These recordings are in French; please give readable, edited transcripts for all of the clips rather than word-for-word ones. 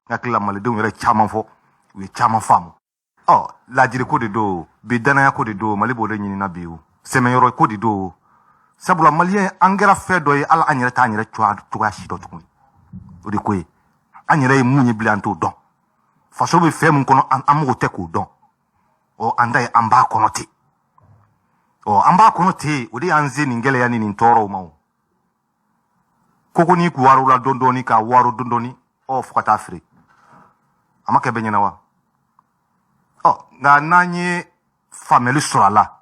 Ngakila malidenw yɛrɛ caman fɔ u ye caman faamu laajiri ko de do bi danaya ko de do Mali b'o de ɲinina bi sɛmɛyɔrɔ ko de do sabula maliyɛn an kɛra fɛn dɔ ye ala an yɛrɛ t'an yɛrɛ cogoya si dɔn tuguni o de ko ye an yɛrɛ ye mun ye bilen an t'o dɔn faso bɛ fɛn min kɔnɔ an mago tɛ k'o dɔn an da ye an b'a kɔnɔ ten an b'a kɔnɔ ten o de y'an se nin gɛlɛya ni nin tɔɔrɔw ma koko ni k'u wariw la dɔɔni dɔɔni ka wariw dɔɔni dɔɔni fo ka taa feere a ma kɛ bɛɛ ɲɛna wa nka n'an ye faamuyali sɔrɔ a la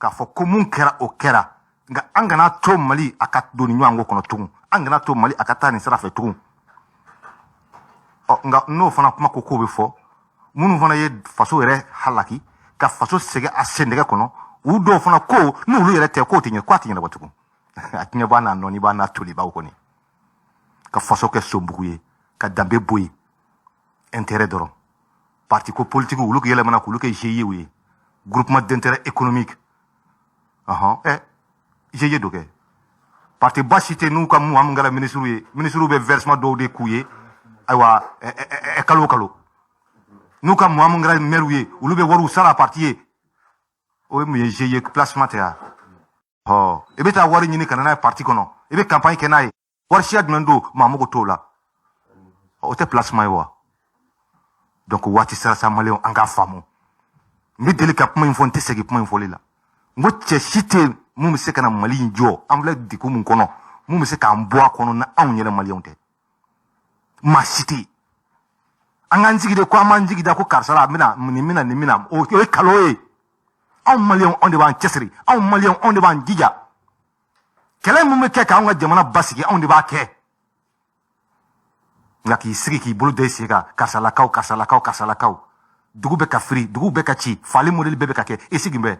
k'a fɔ ko mun kɛra o kɛra nka an kana to Mali a ka don ni ɲɔgɔn ko kɔnɔ tugun an kana to Mali a ka taa nin sira fɛ tugun nka n'o fana kuma ko bɛ fɔ minnu fana ye faso yɛrɛ halaki ka faso sɛgɛn a sendɛgɛ kɔnɔ u dɔw fana ko n'olu yɛrɛ tɛ k'o tɛ ɲɛnabɔ tugun a tiɲɛ b'a n'a nɔ ni b'a n'a tolibaw kɔni ka faso kɛ sonbugu ye ka danbe bɔ yen intérêt dɔrɔn parti ko politique olu k'i yɛlɛmana k'olu kɛ GIE ye groupement d'intérêt économique GIE do kɛ parti basi tɛ n'u ka mun kɛra ministre ye ministre bɛ versement dɔw de k'u ye ayiwa kalo o kalo n'u ka mun kɛra maire ye olu bɛ wariw sara parti ye o ye mun ye GIE placement tɛ ya i bɛ taa wari ɲini ka na n'a ye parti kɔnɔ i bɛ campagne kɛ n'a ye wari siya jumɛn don maa mago t'o la o tɛ placement ye wa donc waati sera sa maliyɛnw an k'a faamu n bɛ deli ka kuma in fɔ n tɛ segin kuma in fɔli la n ko cɛ si tɛ mun bɛ se ka na Mali in jɔ an filɛ degun min kɔnɔ mun bɛ se k'an bɔ a kɔnɔ ni anw yɛrɛ maliyɛnw tɛ maa si tɛ yen an k'an jigi de ko an b'an jigi da ko karisa la nin bɛna o ye kalo ye anw maliyɛnw anw de b'an cɛsiri anw maliyɛnw anw de b'an jija kɛlɛ min bɛ kɛ k'anw ka jamana basigi anw de b'a kɛ nka k'i sigi k'i bolo da i sen kan karisalakaw dugu bɛ ka firi dugu bɛ ka ci fali modèle bɛɛ bɛ ka kɛ i sigi bɛ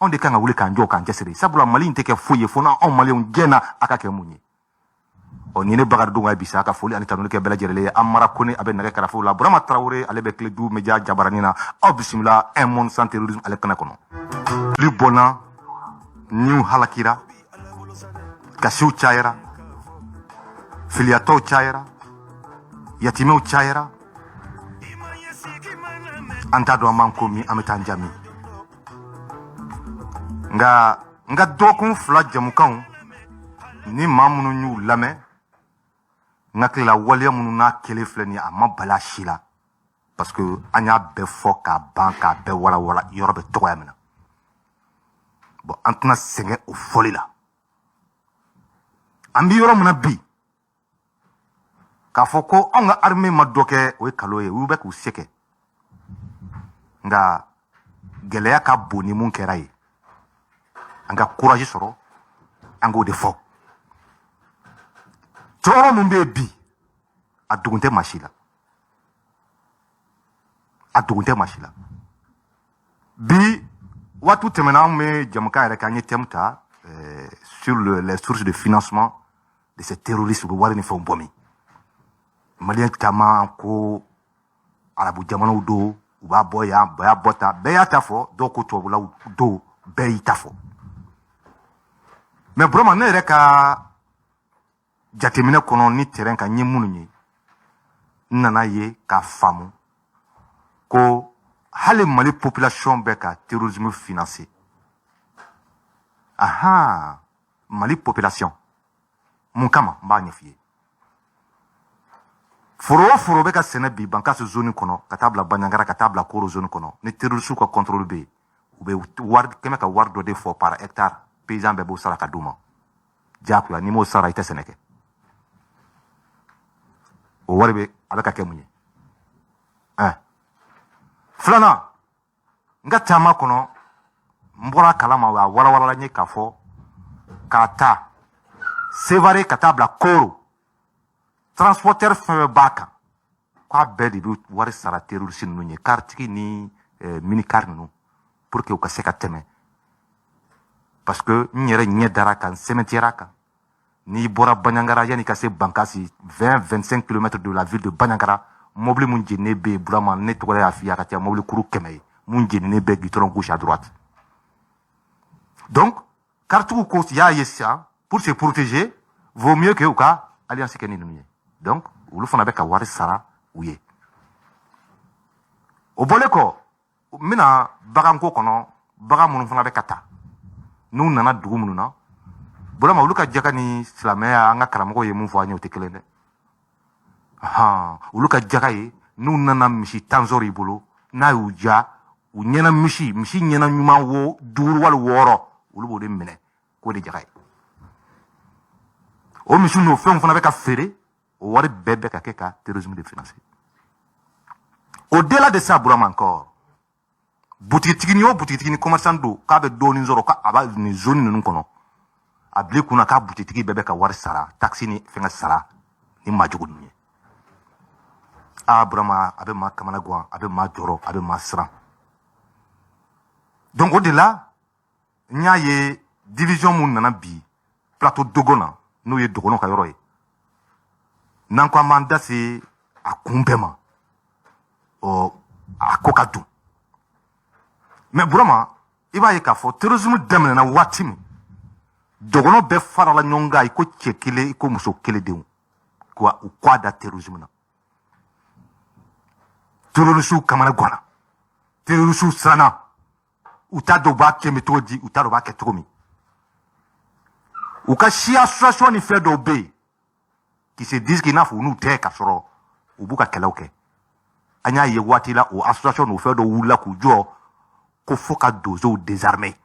anw de kan ka wuli k'an jɔ k'an cɛsiri sabula Mali in tɛ kɛ foyi ye fo n'anw maliyɛnw jɛnna a ka kɛ mun ye nin ne Bakari Dunga ye bi sa ka foli ani tanuli kɛ bɛɛ lajɛlen ye Amara Kone a bɛ nɛgɛ kɛrɛfɛw la Burama Tarawele ale bɛ tile du média jabaranin na aw bisimila un monde sans terrorisme ale kɛnɛ kɔnɔ lu bɔnna niw halakira kasiw cayara filiyatɔw cayara yatimɛw cayara an t'a dɔn an b'an ko min an bɛ taa an jaabi nka n ka dɔgɔkun 2 jamukanw ni maa minnu y'u lamɛn n hakili la waleya minnu n'a kelen filɛ nin ye a ma bali a si la parce que an y'a bɛɛ fɔ k'a ban k'a bɛɛ walawala yɔrɔ bɛ tɔgɔya min na bon an tɛna sɛgɛn o fɔli la an bɛ yɔrɔ min na bi k'a fɔ ko anw ka armée ma dɔ kɛ o ye kalo ye u bɛ k'u se kɛ nka gɛlɛya ka bon ni mun kɛra ye an ka courage sɔrɔ an k'o de fɔ tɔɔrɔ min bɛ yen bi a dogon tɛ maa si la bi waati tɛmɛna an bɛ jamukan yɛrɛ kɛ an ye thème ta sur les sources de financement de ces terroristes u bɛ wari ni fɛnw bɔ min maliyɛn caman ko arabu jamanaw don u b'a bɔ yan bɛɛ y'a bɔ tan bɛɛ y'a ta fɔ dɔw ko tubabulaw don bɛɛ y'i ta fɔ mais Burama ne yɛrɛ ka jateminɛ kɔnɔ ni terrain kan n ye minnu ye n nana ye k'a faamu ko hali Mali population bɛ ka terrorisme financer Mali population mun kama n b'a ɲɛf'i ye foro o foro bɛ ka sɛnɛ bi Bankasse zone kɔnɔ ka taa bila Bandiagara ka taa bila Koro zone kɔnɔ ni terroristes ka contrôle bɛ yen u bɛ wari kɛmɛ ka wari dɔ de fɔ par hectare paysan bɛɛ b'o sara ka d'u ma diyagoya n'i m'o sara i tɛ sɛnɛ kɛ o wari bɛ a bɛ ka kɛ mun ye filanan n ka taama kɔnɔ n bɔra kalama a walawala n ye k'a fɔ k'a ta Sévaré ka taa bila Koro transporteur fɛn fɛn b'a kan k'a bɛɛ de bɛ wari sara terroriste ninnu ye karitigi ni minikari ninnu pour que u ka se ka tɛmɛ parce que n yɛrɛ ɲɛ dara kan n sɛmɛntiyara kan n'i bɔra Bandiagara yanni ka se Bankasse 20-25 km de la ville de Bandiagara mobili mun jeninen bɛ yen Burama ne tɔgɔ y'a f'i ye a ka ca mobili kuru 100 ye mun jeninen bɛ goudron gauche à droite donc karitigiw ko y'a ye sisan pour se protéger vaut mieux que u ka alliance kɛ ni ninnu ye donc olu fana bɛ ka wari sara u ye o bɔlen kɔ n bɛna baganko kɔnɔ bagan minnu fana bɛ ka taa n'u nana dugu minnu na burama olu ka jaka ni silamɛya an ka karamɔgɔ ye mun fɔ an ye o tɛ kelen dɛ olu ka jaka ye n'u nana misi tan sɔrɔ i bolo n'a y'u ja u ɲɛna misi ɲɛna ɲuman wo 5 wali 6 olu b'o de minɛ k'o de jaka ye o misi n'o fɛnw fana bɛ ka feere o wari bɛɛ bɛ ka kɛ ka terrorisme de financer au-delà de ça burama encore butigitigi o butigitigi commerçant do k'a bɛ dɔɔnin sɔrɔ k'a b'a nin zone ninnu kɔnɔ a bila kunna k'a butigitigi bɛɛ bɛ ka wari sara taxi ni fɛngɛ sara ni maajugu ninnu ye burama a bɛ maa kamana gan a bɛ maa jɔrɔ a bɛ maa siran donc au delà n y'a ye division mun nana bi plateau dogon na n'o ye dɔgɔnɔ ka yɔrɔ ye n'an ko an b'an da se a kun bɛɛ ma a ko ka dun mais burama i b'a ye k'a fɔ terrorisme daminɛna waati min dɔgɔnɔ bɛɛ farala ɲɔgɔn kan i ko cɛ kelen i ko muso kelen denw u k'a da terrorisme na terrorisiw kamana ganna terrorisiw siranna u t'a dɔn u b'a kɛ cogo di u t'a dɔn u b'a kɛ cogo min u ka si association ni fɛn dɔw bɛ yen qui se disent i n'a fɔ u n'u tɛ ka sɔrɔ u b'u ka kɛlɛw kɛ an y'a ye waati la o association n'o fɛn dɔw wulila k'u jɔ ko fo ka donsow désarmer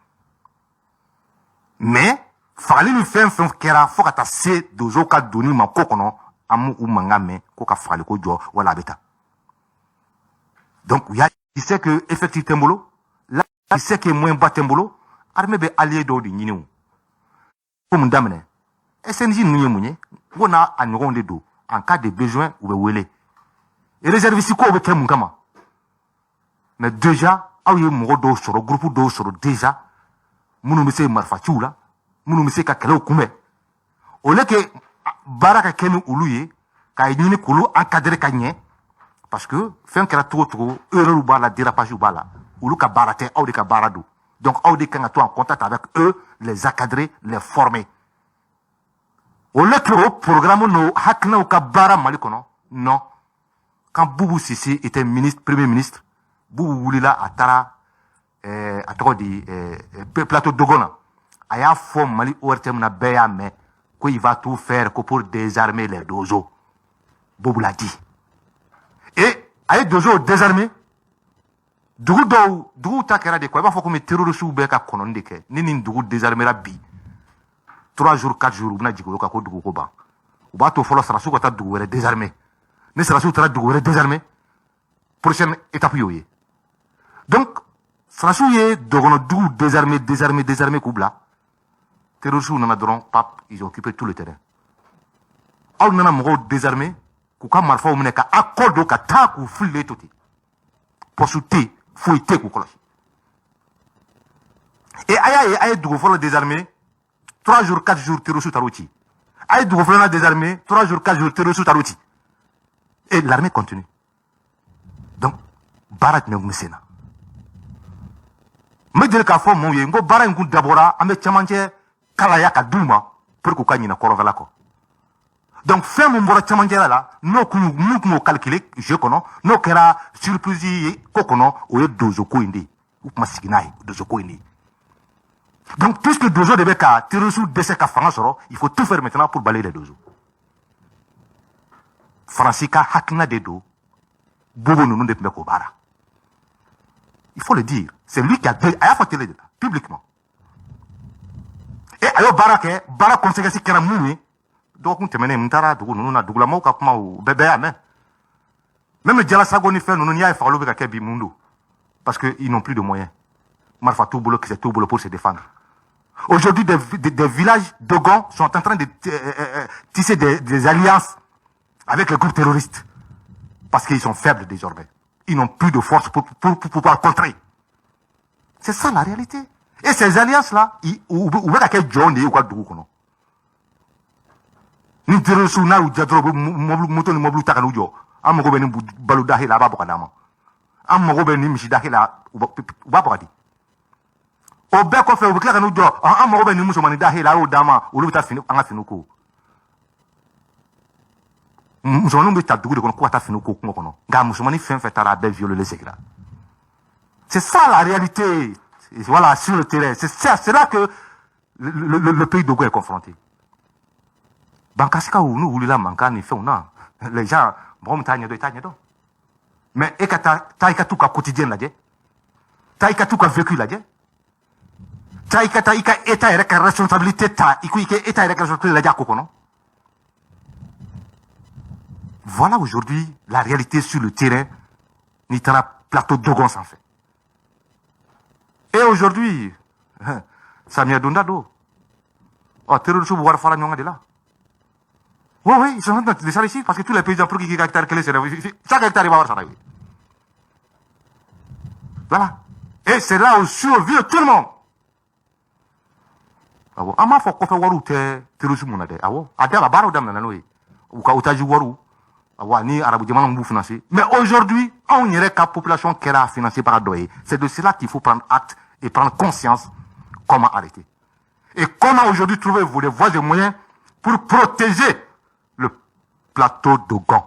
mais fagali ni fɛn fɛn kɛra fo ka taa se donsow ka donni ma ko kɔnɔ an m'u mankan mɛn ko ka fagali ko jɔ wala a bɛ taa donc il sait que effectif tɛ n bolo là il sait que moyen ba tɛ n bolo armée bɛ allié dɔw de ɲini o ko mun daminɛ SNJ ninnu ye mun ye n ko n'a a ɲɔgɔnw de don en cas de besoin u bɛ wele réserviste kow bɛ kɛ mun kama mais déjà aw ye mɔgɔ dɔw sɔrɔ groupe dɔw sɔrɔ déjà minnu bɛ se marifaciw la minnu bɛ se ka kɛlɛw kunbɛn au lieu que baara ka kɛ ni olu ye k'a ɲini k'olu encadrer ka ɲɛ parce que fɛn kɛra cogo cogo erreur b'a la dérapage b'a la olu ka baara tɛ aw de ka baara don donc aw de kan ka to en contact avec eux les encadrer les former au lieu que o programme n'o hakilinaw ka baara Mali kɔnɔ non quand Boubou Sissi était ministre premier ministre Boubou wulila a taara a tɔgɔ di plateau dogon na a y'a fɔ Mali ORTM na bɛɛ y'a mɛn ko il va tout faire ko pour désarmer les dozos Boubou l'a dit et a ye dozow désarmer dugu ta kɛra de quoi i b'a fɔ komi terrorisiw bɛɛ ka kɔnɔni de kɛ ni nin dugu désarmera bi 3 jours 4 jours u bɛna jigin olu kan ko dugu ko ban u b'a to fɔlɔ sarasiw ka taa dugu wɛrɛ désarmer ni sarasiw taara dugu wɛrɛ désarmer prochaine étape y'o ye donc sarasiw ye dɔgɔnɔ dugu désarmer k'u bila terrorisiw nana dɔrɔn pap ils ont occupé tout le terrain aw nana mɔgɔw désarmer k'u ka marifaw minɛ ka accord don ka taa k'u fililen to ten poste tɛ foyi tɛ k'u kɔlɔsi et a ye dugu fɔlɔ désarmer 3 jours 4 jours terrorisiw taar'o ci a ye dugu filanan désarmer 3 jours 4 jours terrorisiw taar'o ci et l'armée continue donc baara jumɛn kun bɛ sen na n bɛ deli k'a fɔ maaw ye n ko baara in kun dabɔra an bɛ camancɛ kalaya ka d'u ma pour que u ka ɲinɛ kɔrɔnfɛla kɔ donc fɛn min bɔra camancɛla la n'u kun y'o calculer jeu kɔnɔ n'o kɛra surprise ye ko kɔnɔ o ye dozoko in de ye u tun ma sigi n'a ye dozoko in de ye donc puisque dozo de bɛ ka terrorisiw dɛsɛ ka fanga sɔrɔ il faut tout faire maintenant pour balayer les dozos faransi ka hakilina de don bobo ninnu de tun bɛ k'o baara il faut le dire c'est lui qui a y'a fɔ télé de la publiquement et a y'o baara kɛ baara conséquence kɛra mun ye dɔgɔkun tɛmɛnen n taara dugu ninnu na dugulamaw ka kuma o bɛɛ y'a mɛn même jalasago ni fɛn ninnu n'i y'a ye fagaliw bɛ ka kɛ bi mun don parce que ils n'ont plus de moyens marifa t'u bolo kisɛ t'u bolo pour se défendre aujourd'hui des villages dogons sont en train de tisser des alliances avec les groupes terroristes parce qu'ils sont faibles désormais ils n'ont plus de force pour pouvoir contrer c'est ça la réalité et ces alliances là u bɛ ka kɛ jɔnw de ye u ka dugu kɔnɔ ni terrorisiw n'a y'u ja dɔrɔn u bɛ moto ni mobili ta ka n'u jɔ an mago bɛ ni balo dahe la a b'a bɔ ka d'a ma an mago bɛ ni misi dahe la u b'a bɔ ka di o bɛɛ kɔfɛ u bɛ tila ka n'u jɔ an mago bɛ ni musomanin dahe la a y'o d'a ma olu bɛ taa an ka finiw ko musomaninw bɛ ta dugu de kɔnɔ ko ka taa fini ko kungo kɔnɔ nka musomanin fɛn fɛn taara a bɛɛ violé segira. C'est ça la réalité. Voilà, sur le terrain. C'est là que le pays Dogo est confronté. Bankasika ou nous voulons la manka ni fait ou non. Les gens, bon, t'as n'yado. Mais t'as tout qu'à quotidien là, t'as tout qu'à vécu là, t'as état avec responsabilité, t'as état avec responsabilité là, quoi, non? Voilà aujourd'hui la réalité sur le terrain. Ni t'as plateau Dogon s'en fait. Et aujourd'hui, Samia Dondado, oh, terrorisme, vous voir la de là. Oui, oui, ils sont en train de ça ici, parce que tous les paysans, pour qu'ils aient hectare, chaque hectare, il va avoir ça. Voilà. Et c'est là où survit tout le monde. Ah bon, ama faut qu'on fasse waru terrorisme on a des. Ah bon, adela baro dam na noé. Ou ka utaji waru. Ah bon, ni arabu jamana mbu financer. Mais aujourd'hui, on irait qu'à population qui a financé par Doye. C'est de cela qu'il faut prendre acte et prendre conscience comment arrêter. Et comment aujourd'hui trouver vous les voies et moyens pour protéger le plateau d'Ogon.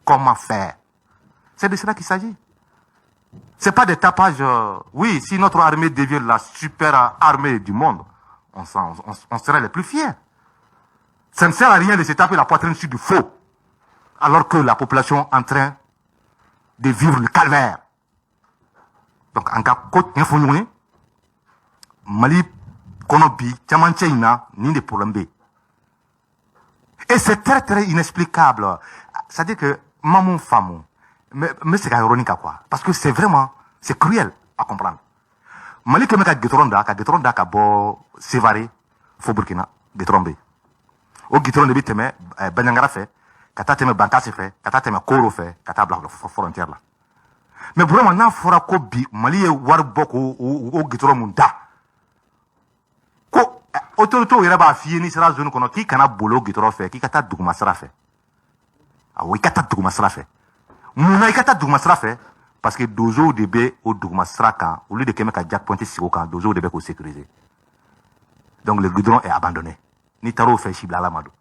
Comment faire? C'est de cela qu'il s'agit. C'est pas des tapages. Oui, si notre armée devient la super armée du monde, on serait les plus fiers. Ça ne sert à rien de se taper la poitrine sur du faux, alors que la population est en train de vivre le calvaire. Donc, en cas de Mali, Konobi, Tchamanchaina, ni de problème. Et c'est très, très inexplicable. C'est-à-dire que, maman, femme, mais c'est ironique à quoi? Parce que c'est vraiment, c'est cruel à comprendre. Mali, que ka Getronda, ka bo, Sévaré, Fo Burkina, Getrombe. Au Getronde, biteme, Banyangara fait, kata teme Bankasi fait, kata teme Koro fait, kata bla frontière là. Mais vraiment, n'a fora ko bi, Mali, war boko, ou Getromunda. Ko, autorité, il y a ba fini, sera zone kono, qui kana bolo Getro fait, qui kata Dougma sera fait. Ah oui, kata Dougma sera fait. Mouna kata Dougma sera fait. Parce que Dozo Debe au Dougma Sraka, au lieu de Kemeka Jack Pointé Siroka, Dozo Debe au sécurisé. Donc le goudron est abandonné. Ni Taro fait Chibla Lamado.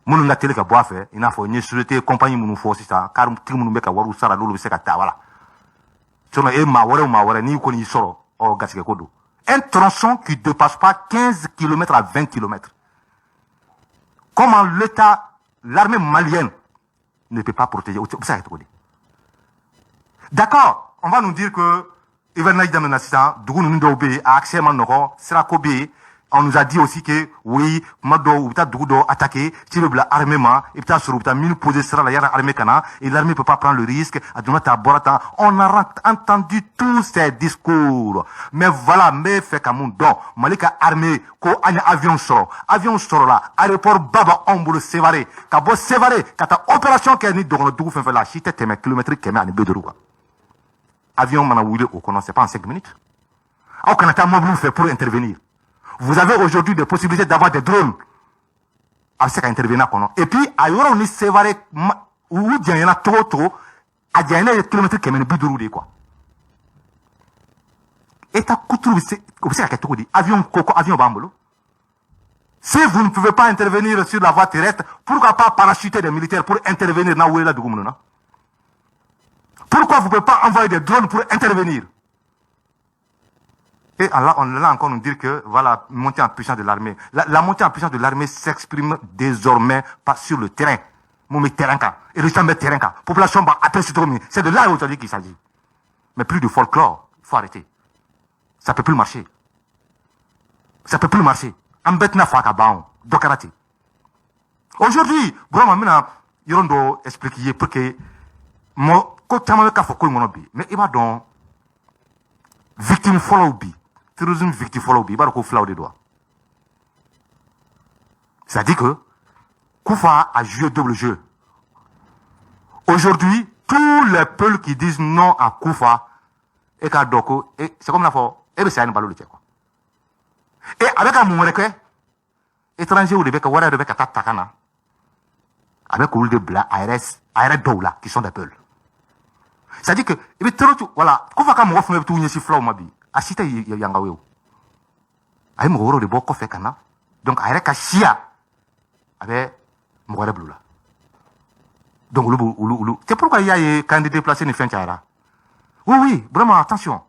Mounou n'a télé qu'à boire fait, il n'a pas une société, compagnie Mounou Force, ça, car Mounou Beka Waru Sara, l'eau le Seka Tawala. Sur le Maware, ni Koni Soro, au Gatsikekodo. Un tronçon qui ne dépasse pas 15 km à 20 km. Comment l'État, l'armée malienne, ne peut pas protéger? D'accord, on va nous dire que on nous a dit aussi que oui, attaquer, si le armement, et l'armée ne peut pas prendre le risque. On a entendu tous ces discours. Mais voilà, mais fait comme don, Malika armée, ko avion sort là, aéroport Baba Omboulou Sévaré, Kabo Sévaré, kata opération qui est ni dans le doux fait la chite, kilométrique, qui est en Bédourouga. Avion Manaoulé au Konon, c'est pas en 5 minutes. Au Canada, mobile fait pour intervenir. Vous avez aujourd'hui des possibilités d'avoir des drones. Avec ce qu'intervenir Konon. Et puis, à Yoro, on est sévaré, ou il y en a trop, à Diana, il y a des kilomètres qui mènent Bédouroudé, quoi. Et ta couture, c'est ce dit. Avion Coco, avion Bambolo. Si vous ne pouvez pas intervenir sur la voie terrestre, pourquoi pas parachuter des militaires pour intervenir dans où est la Dougoumona? Pourquoi vous ne pouvez pas envoyer des drones pour intervenir? Et là, on va encore nous dire que, voilà, montée en puissance de l'armée. La montée en puissance de l'armée s'exprime désormais pas sur le terrain. Moumi terrain, et le champ terrain, population, c'est de là aujourd'hui qu'il s'agit. Mais plus de folklore, il faut arrêter. Ça peut plus marcher. Ça peut plus marcher. Ambetna faka baon, dokarati. Aujourd'hui, bon, maintenant, ils vont expliquer pour que, moi, quand tu as fait un mais il va donc victime follow bi, terrorisme victime follow bi, il va donc flau des doigts. C'est-à-dire que Koufa a joué double jeu. Aujourd'hui, tous les peuples qui disent non à Koufa et qu'à Doko, c'est comme la fois, et bien c'est un ballon de quoi. Et avec un moment étranger ou des becs, ou des becs à Takana, avec un de blanc, ARS Doula, qui sont des peuples. C'est-à-dire que, voilà, quand on va faire tout si flau mabi, à citer yangawe. Aïe moro de boko fait kana. Donc, aïe kashia, avec mouare blou là. Donc, c'est pourquoi il y a des candidats placés dans fin Tchara. Oui, vraiment, attention.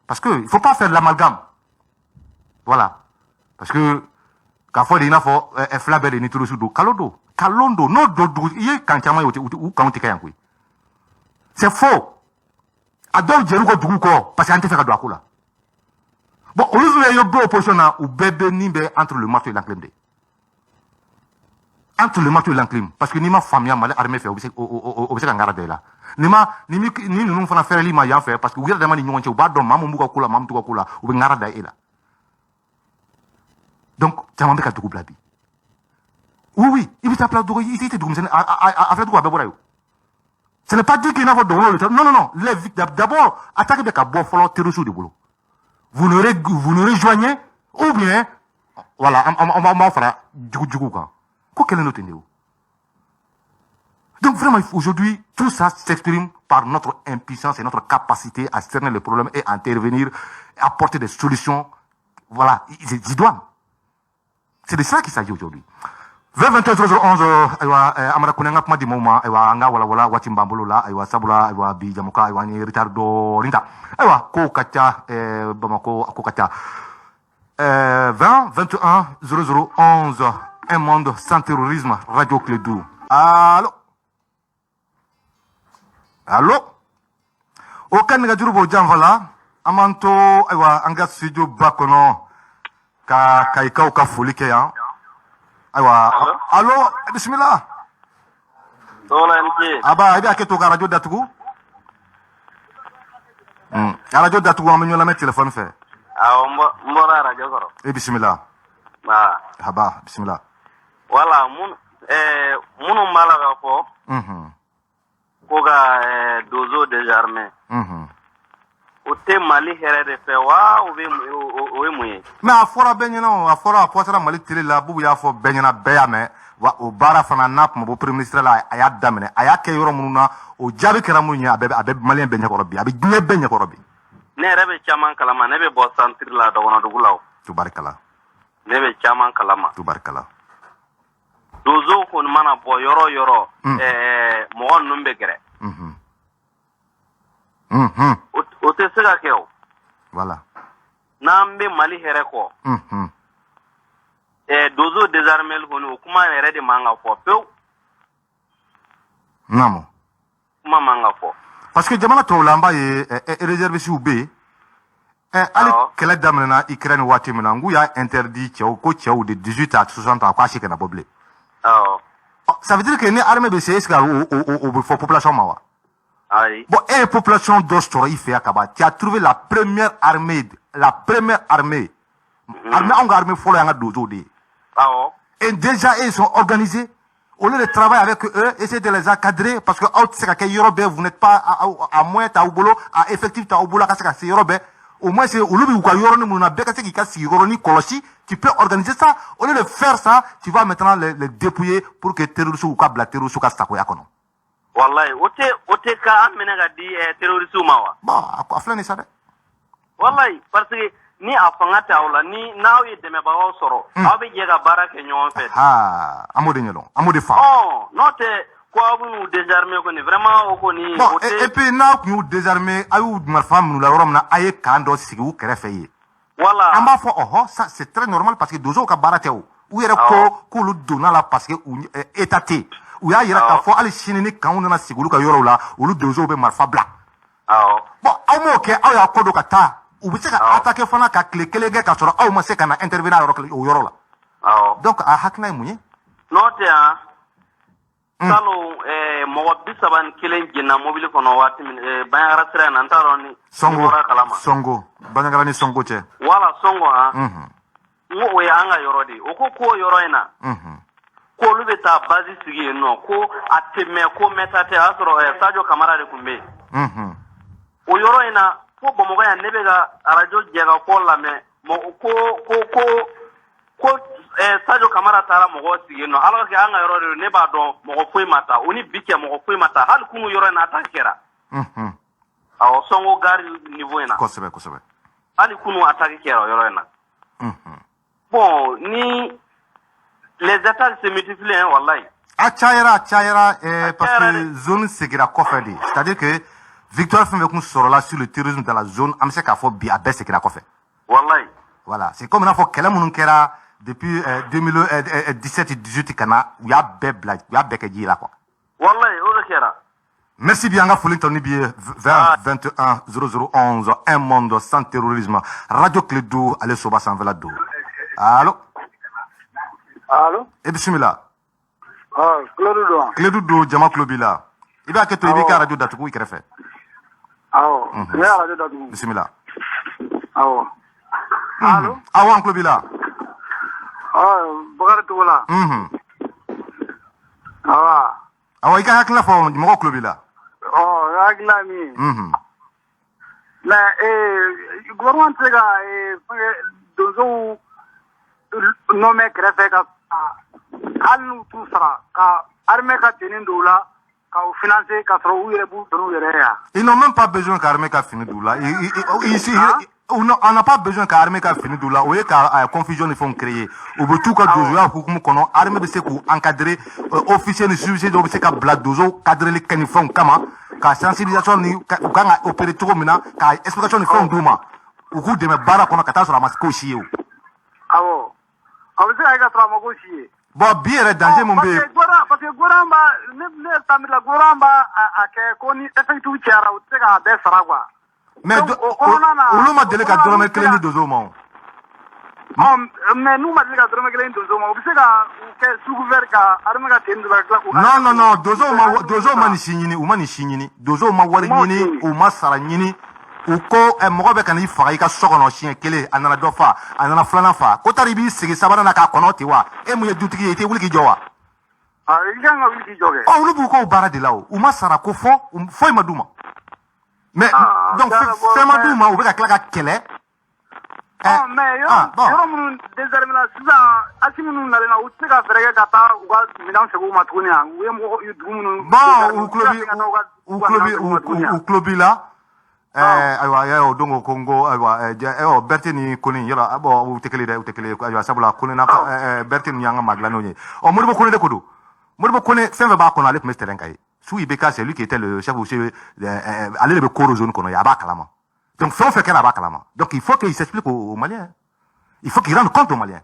Parce que, il faut pas faire de l'amalgame. Voilà. Parce que, quand il y a un flabber de nitro sous Kalondo, non, il y a quand ou quand tu c'est faux. Adol Jeruko Douko, parce qu'on te fait à Douakoula. Bon, au lieu de y avoir opposition ou bébé nimbe entre le marteau et l'enclume. Entre le marteau et l'enclume. Parce que ni ma famille, ma armée fait, au garde là. Ni nous faisons faire l'ima y'a fait, parce que vous avez demandé nous, ou badon, maman mouka kula, maman touka kula, ou ben garde là. Donc, tu as un peu blabi. Oui, il va t'appeler d'où il était d'où, à faire d'où à Béboraïou. Ce n'est pas dit qu'il n'a pas de non. D'abord, attaquez avec un bon follow terrorisme de boulot. Vous nous rejoignez, ou bien, voilà, on va faire du quoi. Quel est notre niveau? Donc vraiment, aujourd'hui, tout ça s'exprime par notre impuissance et notre capacité à cerner les problèmes et à intervenir, apporter des solutions, voilà, idoines. C'est de ça qu'il s'agit aujourd'hui. 20-23-11, amara kunanga kuma di moma, anga wala watimbambolo la, sabula, bi jamuka, ni ritardo, rinta. Ko kacha, bamako, ko kacha. 20-21-00-11, un monde sans terrorisme, Radio Clédou. Allô? Aucun négativo pour Janvala, amanto, anga studio bakono, ka foli ke ya. Allô, bismillah. Aba, ibi aketo ka radio datugu? Radio datugu amenyo la met téléphone fait. Mbora radio koro. Bismillah. Haba, bismillah. Wala munu malaga fo. Koga dozo désarmé. Ote Mali here de fe wa o muye. Mais afora benyana afora poisara Mali télé la bubu ya fo benyana beyame wa o bara fana nap mo premier ministre la aya damene aya ke yoro mununa o jabi kera munya abe malien benya korobi abe dine benya korobi. Ne rebe chaman kalama ne be bo sentir la do wona dugulaw. Tubarkala. Ne be chaman kalama. Tubarkala. Dozo ko mana bo yoro mo numbe gere. O te se ka kɛ o. Voilà. N'an bɛ Mali hɛrɛ kɔ. Dozo désarmé kɔni o kuma yɛrɛ de man ka fɔ pewu. Naamu. Kuma man ka fɔ. Parce que jamana tɔw la an b'a ye réservisiw bɛ yen. Hali kɛlɛ daminɛna Ukraine waati min na n k'u y'a interdit cɛw ko cɛw de 18 à 60 ans k'a si kana bɔ bilen. Ça veut dire que ni armée bɛ se est-ce que o bɛ fɔ population ma wa? Bon, population d'Ostor, il fait à Kaba. Tu as trouvé la première armée. Armée en armée folle en dozo. Et déjà, ils sont organisés. Au lieu de travailler avec eux, essayer de les encadrer, parce que vous n'êtes pas à moins à boulot, à effectif à boulot, au moins c'est au lieu de tu peux organiser ça. Au lieu de faire ça, tu vas maintenant les dépouiller pour que terroristes ou kabla terroristes ou kastakoya kono. Wallahi, ote ka amene ga di terroriste mawa. Ba, afla ni sabe. Wallahi, parce que ni afanga taula ni naw yi deme ba o soro. Abe je ga barake nyon fait. Amode nyelo, amode fa. Oh, note ko abunu désarmé ko ni vraiment o ko ni ote. Et puis na ku désarmé ayu marfam nu la romna aye kando sigi u kerefe yi. Voilà. Amba fo ça c'est très normal parce que dozo ka barate ou yere ko lu dona la parce que étaté. Ou y'a yira k'a fɔ hali sini ni kanw nana sigi olu ka yɔrɔw la olu donsow bɛ marifa bila. Bon aw m'o kɛ aw y'a ko dɔn ka taa u bɛ se ka attaquer fana ka tile kelen kɛ k'a sɔrɔ aw ma se ka na intervenir o yɔrɔ la. Donc a hakilina ye mun ye. N'o tɛ yan salon mɔgɔ 31 jɛnna mobili kɔnɔ waati min Banɲagara sira in na n t'a dɔn ni. Songo Banɲagara ni Songo cɛ. Wala Songo n ko o ye an ka yɔrɔ de ye o ko k'o yɔrɔ in na. K'olu bɛ taa base sigi yen nɔ ko a tɛ mɛn ko mɛta tɛ a sɔrɔ Sadio Kamara de tun bɛ yen. O yɔrɔ in na fo Bamakɔ yan ne bɛ ka arajo jɛ ka fɔ lamɛn ko Sadio Kamara taara mɔgɔw sigi yen nɔ alors que an ka yɔrɔ de don ne b'a dɔn mɔgɔ foyi ma taa o ni bi cɛ mɔgɔ foyi ma taa hali kunu yɔrɔ in na attaque kɛra. Awɔ Songo gare niveau in na. Kosɛbɛ. Hali kunu attaque kɛra o yɔrɔ in na. Bon ni les attaques se multiplient, wallahi. a cayara parce que zone segira kɔfɛ de, c'est-à-dire que victoire fɛn fɛn kun sɔrɔla sur le terrorisme dans la zone an bɛ se k'a fɔ bi a bɛɛ segira kɔfɛ. Wallahi. Voilà, c'est comme n'a fɔ kɛlɛ minnu kɛra depuis 2017-18 ka na u y'a bɛɛ bila u y'a bɛɛ kɛ ji la quoi. Wallahi o de kɛra. Merci bien, Anga Foling Tony Bié, 21 0011, un monde sans terrorisme. Radio Clédou, allez Soba sans Velado. Allô? Allô? Et bismillah. Ah, Clédou. Clédou do, Jama Klobila. Il va que tu es radio d'Atoukou, il crée. Ah, il y a radio d'Atoukou. Bismillah. Ah, allô? Ah, ouais, Klobila. Ah, Bakar Toula. Ah, ah, ouais, il y a un fond, du Moro Klobila. oh, Aglami. Mais, gouvernement Tega, Dozo, nommé Grefeka, Alou Toussara, Armée Katindoula, financer 80 ils n'ont même pas besoin qu'armée qu'a fini d'où là. On n'a pas besoin qu'armée qu'a fini d'où là. Vous voyez qu'à confusion ils font créer. Au bout tout cas, l'armée de ce coup encadrer officier de suicide, de ce qu'a bladozo, cadrer les canifons kama, qu'à sensibilisation ni qu'à opérer tout comme ça, qu'à explication ni font douma. Au bout de mes barres qu'on a qu'à sur la masque aussi. Ah bon. Ah vous savez qu'à sur la masque aussi. Bon, bien danger mon bébé. Parce que Goramba, ne tamit la Goramba a que koni effectu tiara ou tega be saragwa. Mais on m'a dit que dormir clé de dozo mon. Mais nous m'a dit que dormir clé de dozo mon. Vous savez que sous couvert ka arme ka tendu la claque. Non, dozo ma ni signini ou ma ni signini. Dozo ma wari ni ou ma saranyini. Ou ko mɔgɔ bɛ ka n'i faga i ka so kɔnɔ siɲɛ kelen a nana dɔ fa a nana filanan fa ko tari b'i sigi sabanan na k'a kɔnɔ ten wa e mun ye dutigi ye i tɛ wuli k'i jɔ wa. i kan ka wuli k'i jɔ kɛ. olu b'u k'o baara de la o u ma sara ko foyi ma d'u ma. mais donc fɛn ma d'u ma u bɛ ka tila ka kɛlɛ. mais yɔrɔ minnu désarmé la sisan asi minnu nalen na u tɛ se ka fɛɛrɛ kɛ ka taa u ka minɛnw segin u ma tuguni yan u ye mɔgɔ dugu minnu. u tulo b'i la. Aywa yayo dongo Congo aywa Bertin ni koni yala abo utekele aywa sabula koni na Bertin nyanga maglano nye o modibo koni de kodo modibo koni sen va kono ale mester en kai sou ibeka c'est lui qui était le chef aussi aller le koro zone kono ya ba kalama donc faut faire qu'elle ba kalama donc il faut qu'il s'explique aux Maliens il faut qu'il rende compte aux Maliens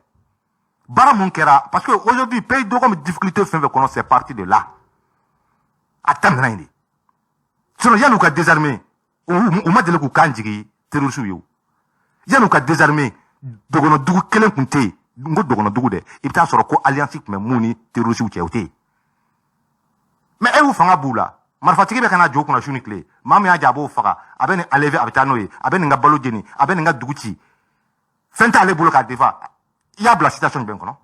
bara mon kera parce que aujourd'hui pays de comme difficulté fin va kono c'est parti de là attendre naindi sinon ya nous ka désarmer ou ma deli k'u kan jigi terroriste ye yan'u ka désarmer dogono dugu kelen kun tɛ yen n ko dogono dugu dɛ i bɛ taa sɔrɔ ko alliance tun bɛ mun ni terroriste cɛ o tɛ yen mais e y'u fanga b'u la marifatigi bɛ ka na jɔ u kunna su ni tile maa min y'a jɛ a b'o faga a bɛ nin enlever a bɛ taa n'o ye a bɛ nin ka balo jeni a bɛ nin ka dugu ci fɛn t'ale bolo k'a défend i y'a bila situation jumɛn kɔnɔ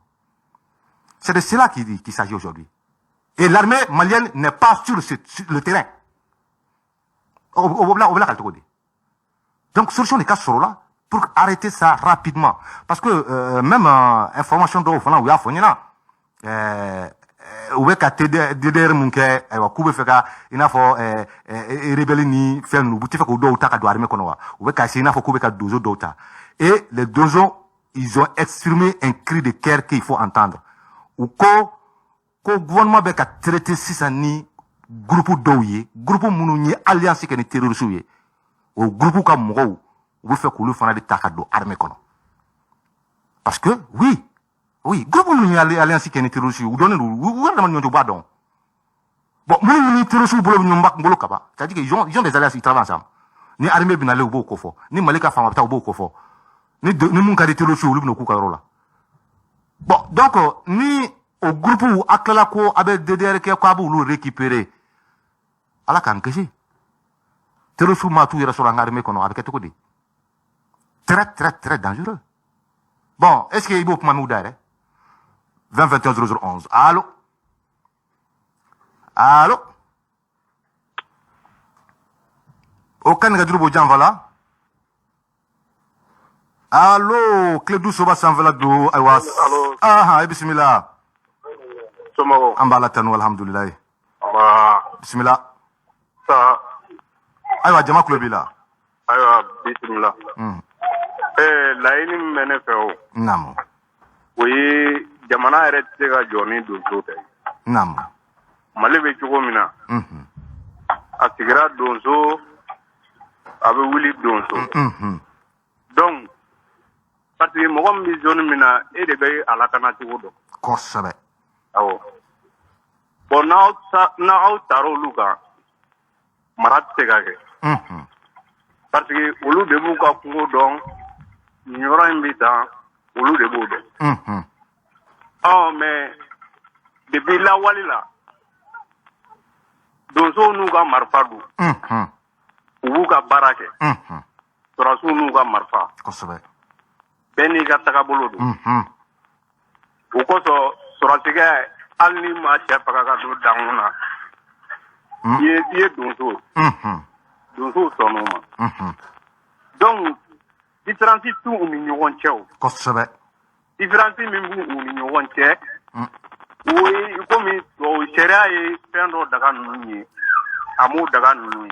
c'est de cela qu'il s'agit aujourd'hui et l'armée malienne n'est pas sur le terrain. Donc, solution des cas sur là pour arrêter ça rapidement. Parce que même information de où il y a fini là, où est-ce que TDR munke Koube feka il a fait rebelle ni faire nous bouti feka do utaka do armée kono où est-ce que il a fait Koube ka dozo dota et les dozos ils ont exprimé un cri de guerre qu'il faut entendre. Ou ko gouvernement be ka traiter si ni groupe d'oye, groupe mounouni alliance qui est terroriste ou groupe comme mou ou fait que le fana de takado armée kono parce que oui groupe mounouni alliance qui est terroriste ou donne ou vraiment nous badon bon mounouni terroriste bolo nyumba ngolo kaba c'est à dire qu'ils ont des alliances ils travaillent ensemble ni armée binale ou boko fo ni malika fama ta ou boko fo ni mun ka de terroriste ou lu ku ka rola bon donc ni au groupe où akala ko abe DDR ke ko abu lu récupérer ala kan kesi terroriste ma tout ira sur la armée kono avec tout dit très dangereux bon est-ce que il faut kuma mudare 20 0011 allô aucun gadru bo jan voilà allô Clédou Soba Sanvala do aywa aha bismillah Somago ambala tanu alhamdulillah bismillah aywa jama Klobila aywa bismillah laini mene fɛ o naam o ye jamana yɛrɛ tɛ se ka jɔ ni donso tɛ Nam. Mali bɛ cogo min na. A sigira donso a bɛ wuli donso. Donc parce que mɔgɔ min bɛ zone min na e de bɛ a lakana cogo dɔn. Kosɛbɛ. Awɔ. Bon n'aw taara olu kan mara tɛ se ka kɛ. Parce que olu de b'u ka kungo dɔn nin yɔrɔ in bɛ tan olu de b'o dɔn. Mais depuis lawali la donsow n'u ka marifa don. U b'u ka baara kɛ. Sɔrɔsiw n'u ka marifa. Kosɛbɛ. Bɛɛ n'i ka tagabolo don. O kosɔn sɔrɔsikɛ hali ni maa cɛ faga ka don dankun na i ye donso ye. Donsow sɔnn'o ma. Donc différence t'u u ni ɲɔgɔn cɛ o. Kosɛbɛ. Différence min b'u u ni ɲɔgɔn cɛ o ye komi sariya ye fɛn dɔ daga ninnu ye a m'o daga ninnu ye.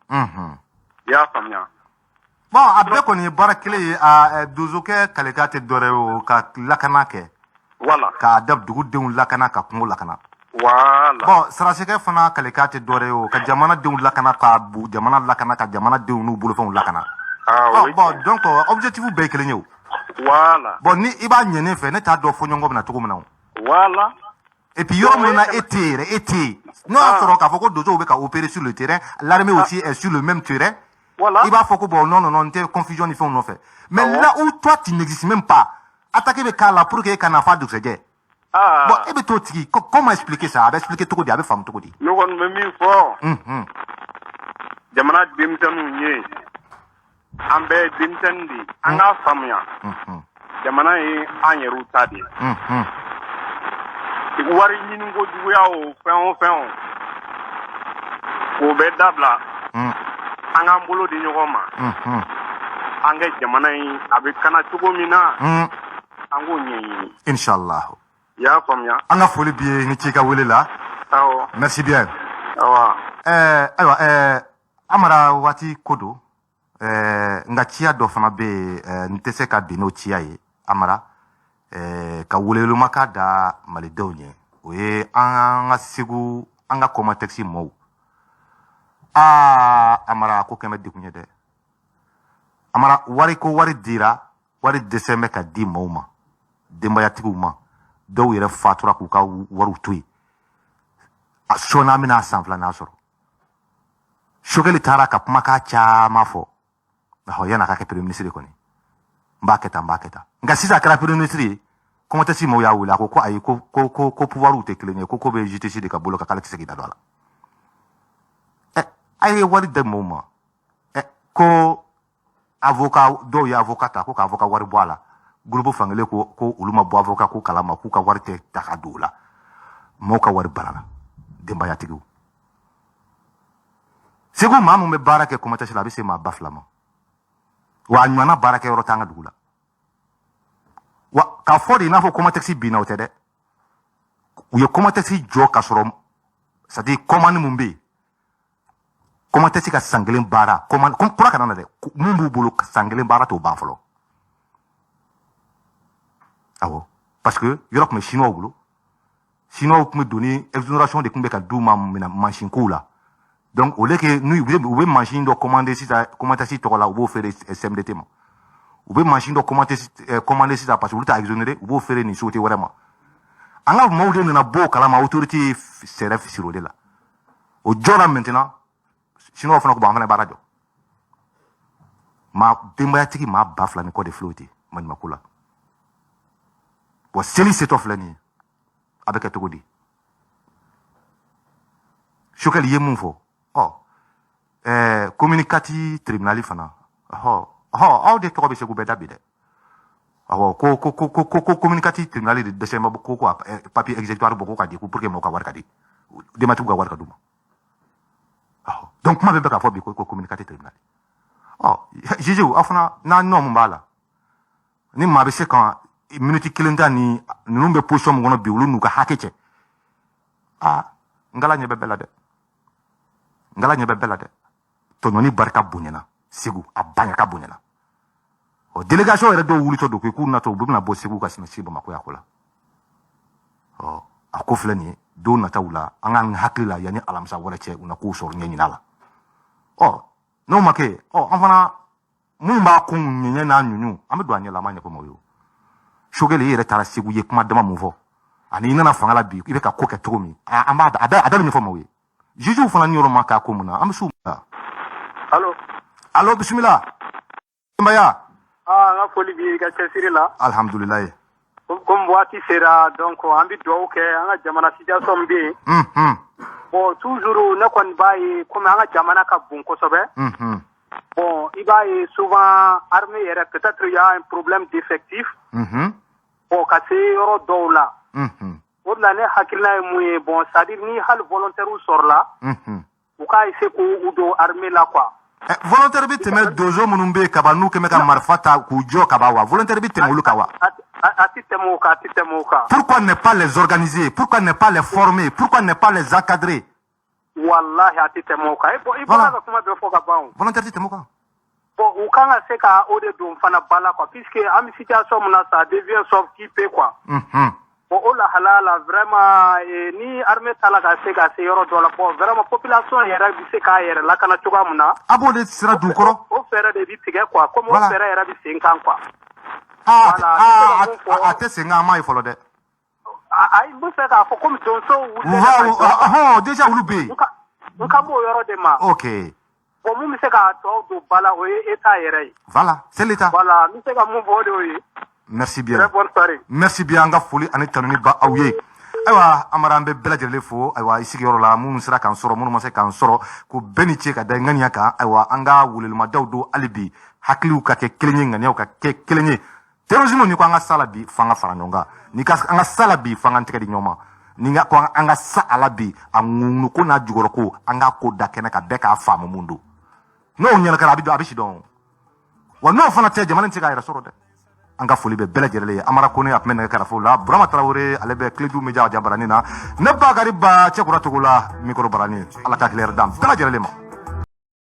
I y'a faamuya. Bon a bɛɛ kɔni ye baara kelen ye a donsokɛ kalekan tɛ dɔ wɛrɛ ye o ka lakana kɛ. Voilà. K'a da dugudenw lakana ka kungo lakana. Voilà. Bon sarasikɛ fana kalekan tɛ dɔ wɛrɛ ye o ka jamanadenw lakana ka jamana lakana ka jamanadenw n'u bolofɛnw lakana. Bon donc objectif bɛɛ ye kelen ye o. Voilà. Bon ni i b'a ɲɛ ne fɛ ne t'a dɔn fɔɲɔgɔnkɔ bɛ na cogo min na o. Voilà. Et puis yɔrɔ min na e tɛ yɛrɛ e tɛ yen. N'o y'a sɔrɔ k'a fɔ ko donsow bɛ ka opérer sur le terrain l'armée aussi est sur le même terrain. Voilà. Il va faut que bon non n tɛ confusion ni fɛnw nɔfɛ. Mais là où toi tu n'existes même pas attaquer bɛ k'a la pour que e kana fa dugusɛjɛ. Bon e bɛ t'o tigi comment expliquer ça a bɛ expliquer cogo di a bɛ faamu cogo di. Ne kɔni bɛ min fɔ. Jamana denmisɛnninw ye an bɛɛ denmisɛnnin de ye an k'a faamuya. Jamana ye an yɛrw ta de ye. Wari ɲini ko juguya o fɛn o fɛn o bɛ dabila. An k'an bolo di ɲɔgɔn ma. An kɛ jamana in a bɛ kana cogo min na. An k'o ɲɛɲini. Inch'Allah. I y'a faamuya. An ka foli b'i ye ni ci ka wele la. Awɔ. Merci bien. Awa. Ayiwa Amara waati ko don nka ciya dɔ fana bɛ yen n tɛ se ka bin n'o ciya ye Amara ka weleluma k'a da malidenw ye o ye an ka Segu an ka Comatex mɔɔw. Amara ko kɛmɛ degun ye dɛ. Amara wari ko wari dira wari dɛsɛ bɛ ka di mɔɔw ma denbayatigiw ma dɔw yɛrɛ fatura k'u ka wariw to yen sɔɔni bɛna san filanan sɔrɔ Sokɛli taara ka kumakan caman fɔ yan'a ka kɛ premier ministre kɔni n b'a kɛ tan nka sisan a kɛra premier ministre ye Comatex mɔɔw y'a wele a ko ayi ko pouvoirw tɛ kelen ye ko bɛ justice de ka bolo kan k'ale tɛ se k'i da don a la. A ye wari di mɔɔw ma ko avocat dɔw ye avocat ta ko ka avocat wari bɔ a la groupe fankelen ko olu ma bɔ avocat ko kalama k'u ka wari tɛ ta ka don o la mɔɔw ka wari banna denbayatigiw. Segu maa mun bɛ baara kɛ Comatex la a bɛ se maa ba fila ma wa a ɲɔgɔnna baarakɛyɔrɔ t'an ka dugu la wa k'a fɔ de i n'a fɔ Comatex binna o tɛ dɛ u ye Comatex jɔ ka sɔrɔ c'est à dire commande mun bɛ yen Comatex ka san kelen baara kura kana na dɛ mun b'u bolo san kelen baara t'o ban fɔlɔ awɔ parce que yɔrɔ tun bɛ chinois bolo chinois tun bɛ don ni exonération de tun bɛ ka d'u ma mansin kow la donc au lieu que u bɛ mansin dɔ commandé sisan Comatex tɔgɔ la u b'o feere SMDT ma u bɛ mansin dɔ commandé sisan parce que olu t'a exonéré u b'o feere nin société wɛrɛ ma an ka maaw de nana bɔ o kalama autorité ye fɛɛrɛ siri o de la o jɔra maintenant chinois fana ko bon an fana baara jɔ maa denbayatigi maa ba fila ni kɔ de filɛ o ten maɲumako la bon seli setɔ filɛ nin ye a bɛ kɛ cogo di Sokɛli ye mun fɔ communicati tribunal fana aw de tɔgɔ bɛ Segu bɛɛ da bi dɛ ko communicati tribunal de dɛsɛ ma ko papier exécutoire bɔ ko ka di ko pour que mɔgɔw ka wari ka di denbatigiw ka wari ka d'u ma donc kuma bɛ k'a fɔ bi ko communicati tribunal juge aw fana n'a nɔ mun b'a la ni maa bɛ se ka minute kelen ta ni ninnu bɛ position mun kɔnɔ bi olu n'u ka hakɛ cɛ ngala ɲɛ bɛ bɛɛ la dɛ tɔɲɔni barika bonyana Segu a barika bonyana délégation yɛrɛ dɔw wulitɔ don k'u natɔ u bɛna bɔ Segu ka sigi Bamakɔ yan ko la a ko filɛ nin ye don nataw la an k'an hakili la yanni alamisa wɛrɛ cɛ u na k'o sɔrɔ ɲɛɲina la n'o ma kɛ an fana mun b'a kun ɲɛɲɛ n'a ɲuɲu an bɛ don a ɲɛ la an b'a ɲɛfɔ maaw ye Sogɛli i yɛrɛ taara Segu ye kuma dama mun fɔ ani i nana fanga la bi i bɛ ka ko kɛ cogo min an b'a a da bɛ ɲɛfɔ maaw ye juges fana niyɔrɔ ma k'a ko mun na an bɛ s'u ma. Allo bisimila Mbaya. An ka foli b'i ka cɛsiri la. Alhamdulilayi. Comme waati sera donc an bɛ dugawu kɛ an ka jamana situation bɛ yen. Bon toujours ne kɔni b'a ye comme an ka jamana ka bon kosɛbɛ. Bon i b'a ye souvent armée yɛrɛ peut-être il y a un problème d'effectif. Bon ka se yɔrɔ dɔw la. O de la ne hakilina ye mun ye bon c'est à dire ni hali volontaire sɔrɔla. U k'a essayer k'u don armée la quoi. Volontaire bɛ tɛmɛ dozo minnu bɛ yen ka ban n'u kɛmɛ ka marifa ta k'u jɔ ka ban wa volontaire bɛ tɛmɛ olu kan wa. A ti tɛmɛ o kan, a ti tɛmɛ o kan. Pourquoi ne pas les organiser? Pourquoi ne pas les former? Pourquoi ne pas les encadrer? Wallahi a ti tɛmɛ o kan. I bɔra ka kuma bɛɛ fɔ ka ban o. Volontaire tɛ tɛmɛ o kan. Bon u kan ka se ka o de don fana ba la quoi puisque an bɛ situation min na ça devient sauf qui peut quoi. Bon o lahala la vraiment ni armée tala ka se yɔrɔ dɔ la bon vraiment population yɛrɛ bɛ se k'a yɛrɛ lakana cogoya min na. A b'o de sira dun kɔrɔ. O fɛɛrɛ de bɛ tigɛ quoi comme o fɛɛrɛ yɛrɛ bɛ sen kan quoi. A tɛ sen kan an m'a ye fɔlɔ dɛ. Ayi n bɛ fɛ k'a fɔ komi donso déjà olu bɛ yen. N kan b'o yɔrɔ de ma. Ok. Bon mun bɛ se k'a tɔ don ba la o ye État yɛrɛ ye. Voilà c'est l'État. Voilà n bɛ se ka mun fɔ o de y'o ye. Merci bien. Très bonne soirée. Merci bien an ka foli ani tanuni ba aw ye. Ayiwa Amara an bɛ bɛɛ lajɛlen fo ayiwa i sigiyɔrɔ la minnu sera k'an sɔrɔ minnu ma se k'an sɔrɔ ko bɛɛ ni ce ka da ŋaniya kan ayiwa an ka welelimadaw don hali bi hakiliw ka kɛ kelen ye ŋaniyaw ka kɛ kelen ye terrorisme ni ko an ka sa la bi f'an ka fara ɲɔgɔn kan ni ka an ka sa la bi f'an ka tɛgɛ di ɲɔgɔn ma ni ko an ka sa a la bi a ŋunu ko n'a jukɔrɔ ko an ka ko da kɛnɛ ka bɛɛ k'a faamu mun don n'o ɲɛnakɛra a bɛ si dɔn wa n'o fana tɛ jamana in tɛ se k'a yɛrɛ sɔrɔ dɛ. An ka foli bɛ bɛɛ lajɛlen ye Amara Kone a tun bɛ nɛgɛ kɛrɛfɛw la Burama Tarawele ale bɛ Kiledu Media barani na ne Bakari Ba Cɛkura Togo la micro barani Ala ka tile hɛrɛ d'an bɛɛ lajɛlen ma.